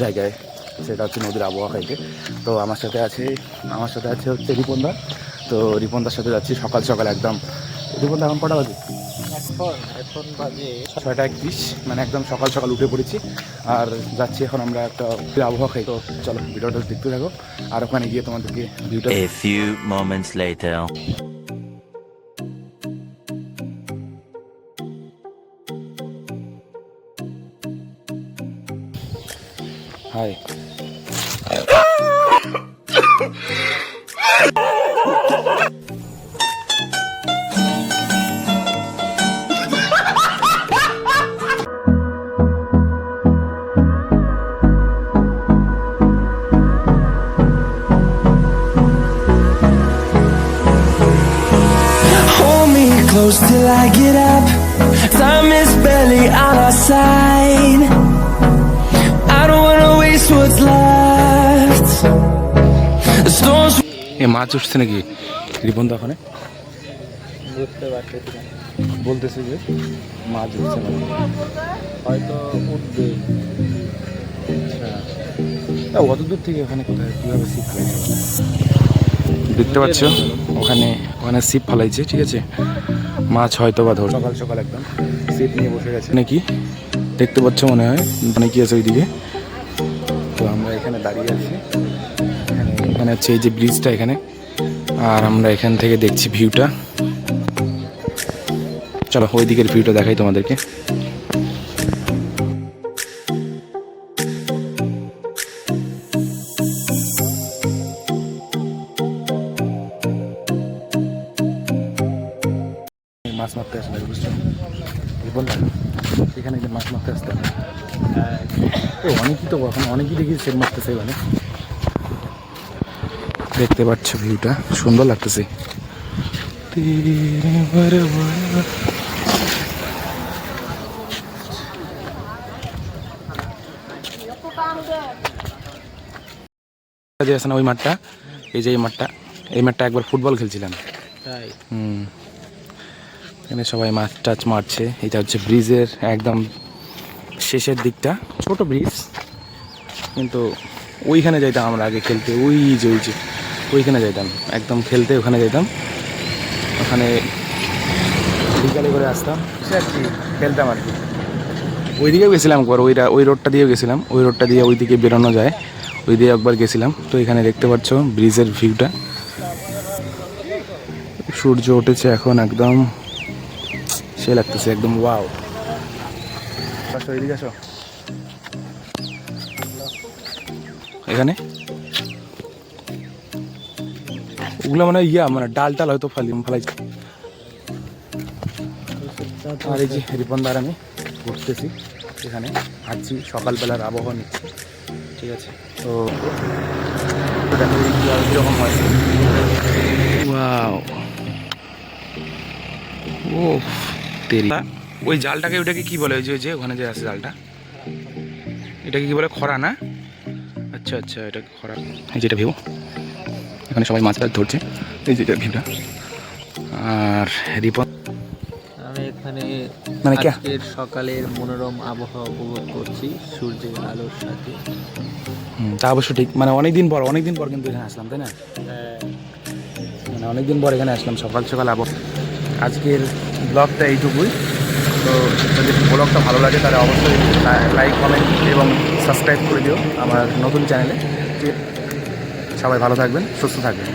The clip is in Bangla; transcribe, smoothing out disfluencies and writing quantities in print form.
জায়গায়, সেটা হচ্ছে নদীর আবহাওয়া খাইতে। তো আমার সাথে আছে হচ্ছে রিপনদা। তো রিপনদার সাথে যাচ্ছি সকাল সকাল একদম। রিপনদা এখন কটা বাজে? এখন বাজে 6:31, মানে একদম সকাল সকাল উঠে পড়েছি আর যাচ্ছি এখন আমরা একটা আবহাওয়া খাই। তো চলো ভিডিওটা দেখতে থাকো আর ওখানে গিয়ে তোমাদেরকে ভিউটা। A few moments later. Hi, Hold me close till I get up. Time is barely on our side. I don't wanna waste what's left. The storms. এ মাছ উঠছে নাকি রিপনদা? ওখানে বুঝতে পারতেছি না, বলতেছে যে মাছ উঠছে, মানে হয়তো উঠবে। আচ্ছা, অত দূর থেকে ওখানে কোথায় কীভাবে ছিপ ফেলাইছে দেখতে পাচ্ছ? ওখানে ওখানে ছিপ ফেলাইছে, ঠিক আছে। মাছ হয়তো বা ধর সকাল সকাল একদম ছিপ নিয়ে বসে গেছে নাকি, দেখতে পাচ্ছ মনে হয়। মানে কি আছে ওইদিকে? তো আমরা এখানে দাঁড়িয়ে আছি, এখানে হচ্ছে এই যে ব্রিজটা এখানে, আর আমরা এখান থেকে দেখছি ভিউটা। চলো ওই দিকের ভিউটা দেখাই তোমাদেরকে। মাছ মারতে আসলে বুঝছো বললাম, এখানে যে মাছ মারতে আসতে হবে। তো অনেকই, তো এখন অনেকই দেখি সেট মারতেছে এখানে, দেখতে পাচ্ছ ভিউটা সুন্দর লাগতেছে। যে আছে না ওই মাঠটা, এই যে এই মাঠটা একবার ফুটবল খেলছিলাম। তাই এখানে সবাই মাছ টাচ মারছে। এটা হচ্ছে ব্রিজের একদম শেষের দিকটা, ছোট ব্রিজ, কিন্তু ওইখানে যাইতাম আমরা আগে খেলতে। ওই যে ওইখানে যাইতাম একদম খেলতে, ওখানে যাইতাম। ওখানে বিকালে করে আসতাম, খেলতাম আর কি। ওই দিকেও গেছিলাম একবার, ওই রোডটা দিয়েও গেছিলাম, ওই রোডটা দিয়ে ওই দিকে বেরোনো যায়, ওই দিয়ে একবার গেছিলাম। তো এখানে দেখতে পাচ্ছ ব্রিজের ভিউটা, সূর্য উঠেছে এখন, একদম সে লাগতেছে একদম। ওয়াও, আসো এদিকে আসো। এখানে ওগুলো মানে মানে ডাল টাল হয়তো ফেলাইছে। আর এই যে রিপনদার আমি ঘুরতেছি, এখানে হাঁটছি, সকালবেলার আবহাওয়া নিচ্ছি, ঠিক আছে। তো দেখো কীরকম হয়। ওয়াও, ও তেরি, ওই জালটাকে, ওইটাকে কি বলে? ওই যে ওখানে যে আছে জালটা, এটাকে কি বলে? খরা না? আচ্ছা আচ্ছা, এটা খরা। এই যেটা ভিউ, এখানে সবাই মাছ ধরছে, এই যেটা ভিউটা। আর রিপন, আমি এখানে মানে কি আজকের সকালের মনোরম আবহাওয়া উপভোগ করছি সূর্যের আলোর সাথে। তা অবশ্য ঠিক, মানে অনেকদিন পর কিন্তু এখানে আসলাম, তাই না? মানে অনেকদিন পর এখানে আসলাম সকাল সকাল আবহাওয়া। আজকের ব্লগটা এইটুকুই। তো যদি ব্লগটা ভালো লাগে তাহলে অবশ্যই লাইক, কমেন্ট এবং সাবস্ক্রাইব করে দিও আমার নতুন চ্যানেলে। সবাই ভালো থাকবেন, সুস্থ থাকবেন।